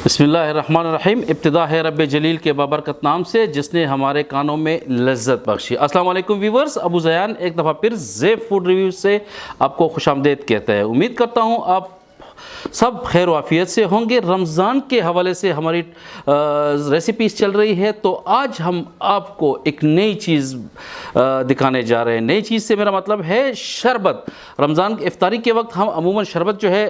बिस्मिल्लाहिर्रहमानिर्रहीम। इब्तिदा है रब्बे जलील के बाबरकत नाम से जिसने हमारे कानों में लज्जत बख्शी। अस्सलाम वालेकुम व्यूवर्स, अबू ज़यान एक दफ़ा फिर ज़ेब फूड रिव्यू से आपको खुशामदीद कहता है। उम्मीद करता हूँ आप सब खैर वाफियत से होंगे। रमज़ान के हवाले से हमारी रेसिपीज़ चल रही है, तो आज हम आपको एक नई चीज़ दिखाने जा रहे हैं। नई चीज़ से मेरा मतलब है शरबत। रमज़ान इफ्तारी के वक्त हम अमूमन शरबत जो है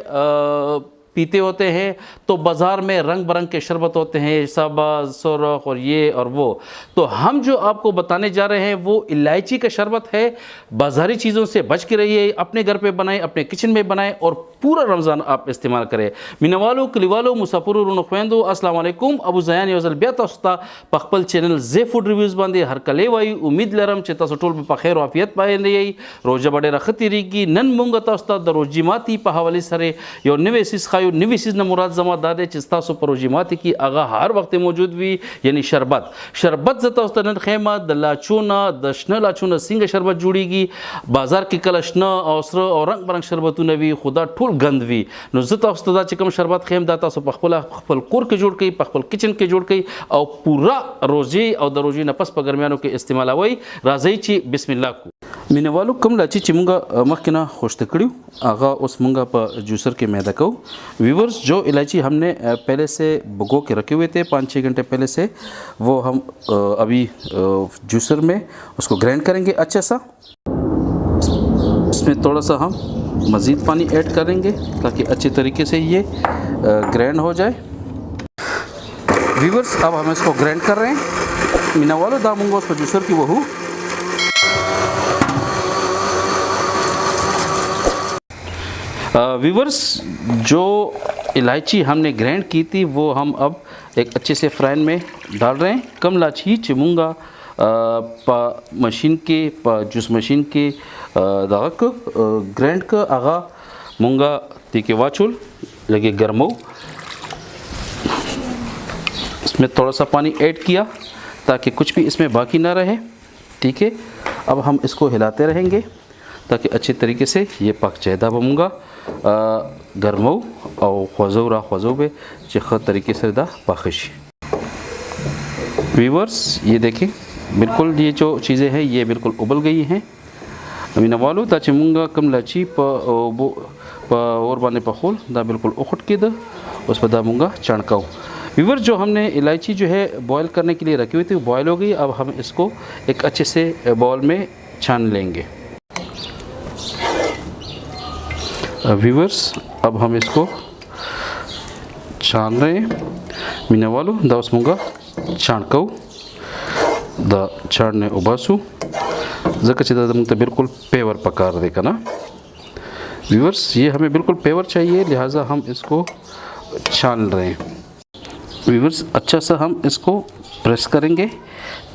पीते होते हैं, तो बाज़ार में रंग बरंग के शरबत होते हैं, सबा सुरख और ये और वो। तो हम जो आपको बताने जा रहे हैं वो इलायची का शरबत है। बाज़ारी चीज़ों से बच के रहिए, अपने घर पे बनाएं, अपने किचन में बनाएं और पूरा रमज़ान आप इस्तेमाल करें। मिनवालो कलीवालो मुसाफिर रुनख्वेंदो अस्सलाम वालेकुम। अबू ज़यान योजल बेता पखपल चैनल जे फूड रिव्यूज़ बांधे हर कले वाई उम्मीद लरम चिता सटोल में पखेर वाफियत पाए रही रोजा बड़े रखती रही नन मुंगता उस्ता दरोजिमाती पहावली सरे यो निवेसिस खायो निवेसिस न मुराद जमा दादे चिस्ता सो परोजिमाती की आगा हर वक्त मौजूद भी यानी शरबत शरबत जता उस्ता नन खेमा दलाचूना दशना लाचूना सिंग शरबत जुड़ीगी बाजार की कलशना औसर और रंग बरंग शरबतू नवी खुदा ठुल गंदवी नुजता उस्ता चिकम शरबत खेम दाता सो पखपला पखपल कोर के जोड़ कई पखपल किचन के जोड़ कई और पूरा रोजी और दरोजी नपस पगरमियानों के इस्तेमाल आवई राजई ची बिस्मिल्लाह को मिने वालों कम लाची चिमुंगा मखना खुश तकड़ियों आगा उस मुंगा पर जूसर के मैदा को व्यूवर्स जो इलायची हमने पहले से भगो के रखे हुए थे 5-6 घंटे पहले से, वो हम अभी जूसर में उसको ग्राइंड करेंगे अच्छे सा। इसमें थोड़ा सा हम मज़ीद पानी ऐड करेंगे ताकि अच्छे तरीके से ये ग्राइंड हो जाए। व्यूवर्स अब हम इसको ग्राइंड कर रहे हैं। मिना वालों दामूंगा उसको जूसर की वहू व्यूवर्स जो इलायची हमने ग्राइंड की थी वो हम अब एक अच्छे से फ्राइन में डाल रहे हैं। कम लाची चिमुंगा मशीन के जूस मशीन के दाग ग्राइंड का आगा मुंगा तीके वाचुल लगे गर्मो। इसमें थोड़ा सा पानी ऐड किया ताकि कुछ भी इसमें बाकी ना रहे। ठीक है, अब हम इसको हिलाते रहेंगे ताकि अच्छे तरीके से ये पक जाए। दाबूंगा गर्मो और ख्वजौरा ख्वजोबे चिख तरीके से दा पखश। व्यूवर्स ये देखें बिल्कुल ये जो चीज़ें हैं ये बिल्कुल उबल गई हैं। अमीना वालो ता चिमुंगा कम लाची और बाने पखोल दा बिल्कुल उखट के दा उस पर दामूंगा चणकाऊ। व्यूवर्स जो हमने इलायची जो है बॉयल करने के लिए रखी हुई थी वो बॉयल हो गई। अब हम इसको एक अच्छे से बॉल में छान लेंगे। व्यूवर्स अब हम इसको छान रहे हैं। मीना वालो दा उसमुंगा छानकाऊ दा छानने उबासू जकचिदा दम तो बिल्कुल पेवर पकार देगा ना। व्यूवर्स ये हमें बिल्कुल पेवर चाहिए, लिहाजा हम इसको छान रहे हैं। व्यूवर्स अच्छा सा हम इसको प्रेस करेंगे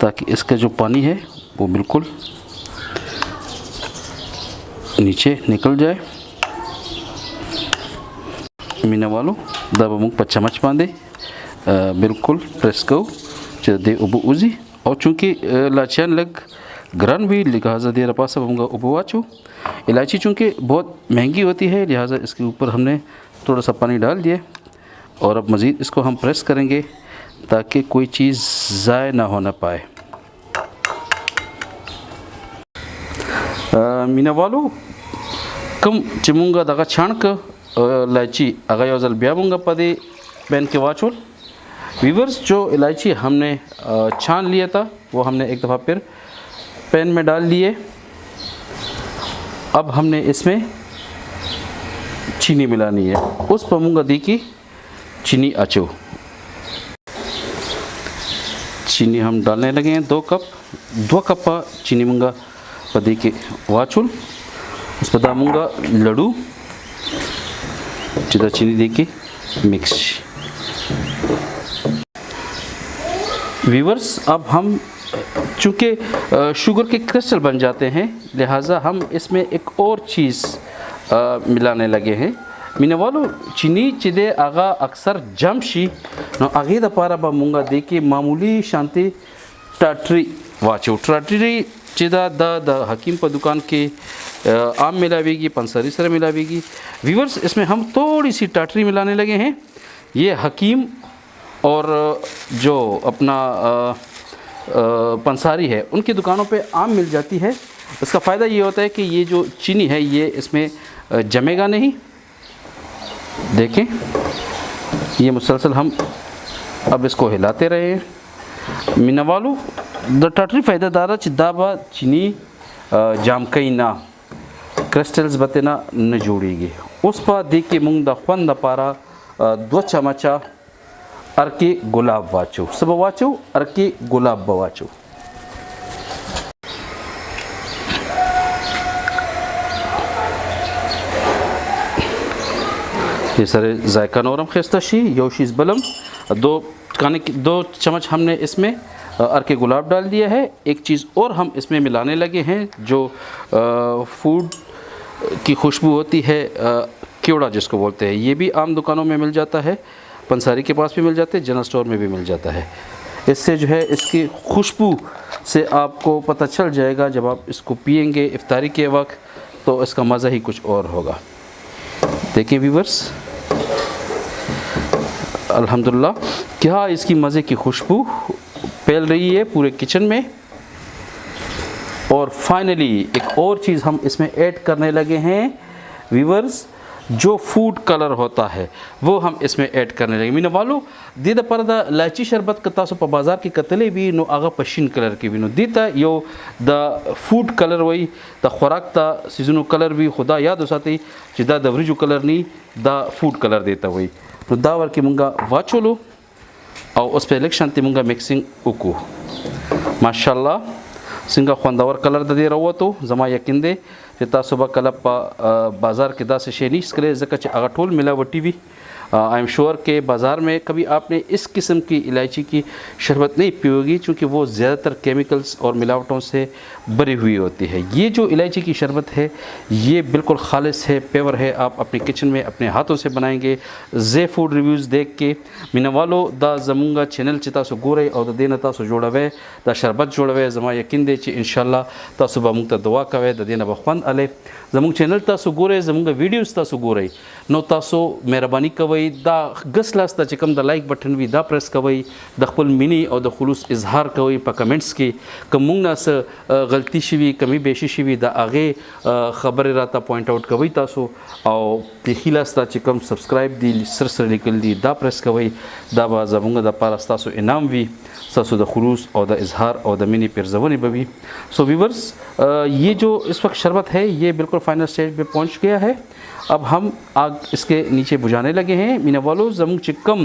ताकि इसका जो पानी है वो बिल्कुल नीचे निकल जाए। मीना वालों दब मुंग पर चम्मच बांधे बिल्कुल प्रेस करो दे उबू उजी और चूँकि लाचियान लग ग्रन भी लिहाजा दे रपा सब होंगे उबवाचो। इलायची चूँकि बहुत महंगी होती है लिहाजा इसके ऊपर हमने थोड़ा सा पानी डाल दिया और अब मज़ीद इसको हम प्रेस करेंगे ताकि कोई चीज़ ज़ाय ना होना पाए। मीना वालों कम चिमुंगा दगा छान का इलायची अगर योजल ब्याबूंगा पदे पैन के वाचोल। व्यूवर्स जो इलायची हमने छान लिया था वो हमने एक दफ़ा फिर पैन में डाल लिए। अब हमने इसमें चीनी मिलानी है। उस पमूंगा दी की चीनी आचो चीनी हम डालने लगे हैं 2 कप चीनी मुंगा पदी के वाचुल। उस पर दामूंगा लड्डू चिदा चीनी देखिए मिक्स। व्यूवर्स अब हम चूँकि शुगर के क्रिस्टल बन जाते हैं लिहाजा हम इसमें एक और चीज़ मिलाने लगे हैं। मीना वालों चीनी चिदे आगा अक्सर जमशी न आगे दपारा बा मुंगा देखिए मामूली शांति टाटरी वाचो टाटरी चिदा द हकीम पर दुकान के आम मिलावेगी पंसारी सर मिलावेगी। व्यूवर्स इसमें हम थोड़ी सी टाटरी मिलाने लगे हैं ये हकीम और जो अपना पंसारी है उनकी दुकानों पे आम मिल जाती है। इसका फ़ायदा ये होता है कि ये जो चीनी है ये इसमें जमेगा नहीं। देखें, ये मुसलसल हम अब इसको हिलाते रहे। मिनवालू द टटरी फ़ायदा दारा चिदाबा चीनी जामकई ना क्रिस्टल्स बतेना न जोड़ेगी। उस पर देख के मुंग द ख्वन द पारा 2 चमचा अर्के गुलाब वाचो सब वाचो अर्के गुलाब बवाचो। ये सारे जायका नौरम खस्ताशी योशीस बलम 2 चम्मच हमने इसमें अर्के गुलाब डाल दिया है। एक चीज़ और हम इसमें मिलाने लगे हैं जो फूड की खुशबू होती है, क्योड़ा जिसको बोलते हैं। ये भी आम दुकानों में मिल जाता है, पंसारी के पास भी मिल जाते हैं, जनरल स्टोर में भी मिल जाता है। इससे जो है इसकी खुशबू से आपको पता चल जाएगा जब आप इसको पिएंगे इफ्तारी के वक्त, तो इसका मज़ा ही कुछ और होगा। देखिए व्यूअर्स, अल्हम्दुलिल्लाह क्या इसकी मज़े की खुशबू फैल रही है पूरे किचन में। और फाइनली एक और चीज़ हम इसमें ऐड करने लगे हैं व्यूअर्स, जो फूड कलर होता है वो हम इसमें ऐड करने लगे। मीना वालो दीदा पर्दा इलायची शरबत का तासो बाजार की कतले भी नो आगा पशीन कलर की भी नो दीता यो द फूड कलर वही द खुराक ता सीजनो कलर भी खुदा याद हो साथी जिदा दवरीजो कलर नहीं द फूड कलर देता वही तो दावर की मुंगा वाचोलो और उस पर इलेक्शन ती मुंगा मिक्सिंग उकू माशाल्लाह सिंगा खानदावर कलर दे रहा तो जमा यकीन दे चिता सुबह कलब बाज़ार के दा से शेनी इसके जक अगटोल मिलावटी भी आई एम श्योर के बाज़ार में कभी आपने इस किस्म की इलायची की शरबत नहीं पी होगी, क्योंकि वो ज़्यादातर केमिकल्स और मिलावटों से भरी हुई होती है। ये जो इलायची की शरबत है ये बिल्कुल खालिस है, पेवर है। आप अपने किचन में अपने हाथों से बनाएंगे। जे फूड रिव्यूज़ देख के मिनवालो दा जमुंगा चैनल चिता सो गोरे और देना तासो जोड़वे दा शरबत जोड़वे जमा यकीन दे ची इंशाल्लाह तासो बमुंग दुआ कवे द देना बख्वन अले जमुंग चैनल तासो गोरे जमुंगा वीडियोस तासो गोरे नो तासो मेहरबानी कवई दा गसलास ता चिकम द लाइक बटन भी दा प्रेस कवई द खपल मिनी और द खुलूस इजहार कवई प कमेंट्स की कमुंग ना स गलती शिवी कमी बेशी शिवी दा आगे खबर राता पॉइंट आउट कवई तासो और पिखिलास ता चिकम सब्सक्राइब दी सरसर निकल दी दा प्रेस कवई दा बा जमुंगा द पारस्तासो इनाम भी ससो द खुलूस और द इजहार और द मिनी पिरजवनी बवी। सो व्यूअर्स, ये जो इस वक्त शरबत है ये बिल्कुल फाइनल स्टेज पे पहुंच गया है। अब हम आग इसके नीचे बुझाने लगे हैं। मीना वालो जमुंग चिकम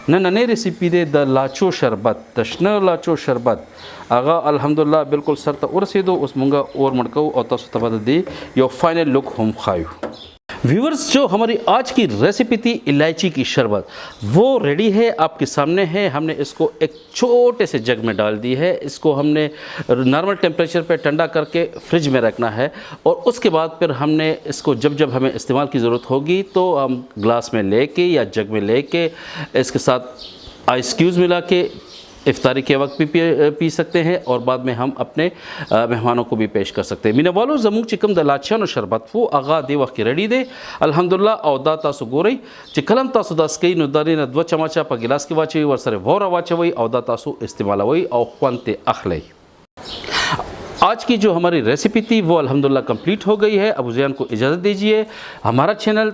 न नने रेसिपी दे द लाचो शरबत दशन लाचो शरबत आगा अल्हम्दुलिल्लाह बिल्कुल सर त और से दो उस मुंगा और मड़को और तसो तबद दे यो फाइनल लुक हम खायू। व्यूअर्स, जो हमारी आज की रेसिपी थी इलायची की शरबत वो रेडी है, आपके सामने है। हमने इसको एक छोटे से जग में डाल दी है। इसको हमने नॉर्मल टेम्परेचर पे ठंडा करके फ्रिज में रखना है और उसके बाद फिर हमने इसको जब जब हमें इस्तेमाल की ज़रूरत होगी तो हम ग्लास में लेके या जग में लेके इसके साथ आइस क्यूब्स मिला के इफ्तारी के वक्त भी पी सकते हैं और बाद में हम अपने मेहमानों को भी पेश कर सकते हैं। मीना वालो जमुंग चिकम द लाचानो शरबत वो आगा दे वक्त रेडी दे अल्हम्दुलिल्लाह और दा तासु गोरई चिकलम तासु दास कई नुदारी न 2 चमचा प गिलास की वाचे वर सरे वोरा वाचे वही और दा तासु इस्तेमाल वही और ख्वनते अखले। आज की जो हमारी रेसिपी थी वो अल्हम्दुलिल्लाह कंप्लीट हो गई है। अबू ज़ैन को इजाज़त दीजिए। हमारा चैनल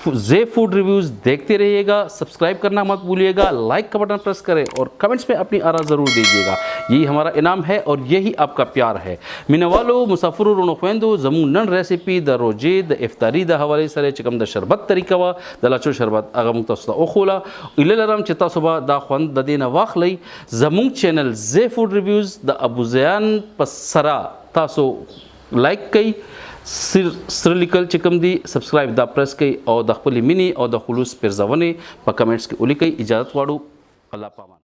जे फूड रिव्यूज़ देखते रहिएगा, सब्सक्राइब करना मत भूलिएगा, लाइक का बटन प्रेस करें और कमेंट्स में अपनी आरा ज़रूर दीजिएगा। यही हमारा इनाम है और यही आपका प्यार है। मिनवालो मुसाफिर रोनोफेंदो जमुंग नन रेसिपी द रोजे द इफ्तारी द हवाले सरे चिकम द शरबत तरीका व द लाचो शरबत आगम तस्ता ओखोला इलेलरम चिता सुबह दा ख्वन द देना वाखलई जमुंग चैनल जे फूड रिव्यूज़ द अबू ज़ैन पसरा तासो लाइक कई सिरलिकल चिकम दी सब्सक्राइब दा प्रेस कई और द खपली मिनी और द खुलूस पिरजवने प कमेंट्स की उली कई इजाज़त वाड़ू अल्लाह पामान।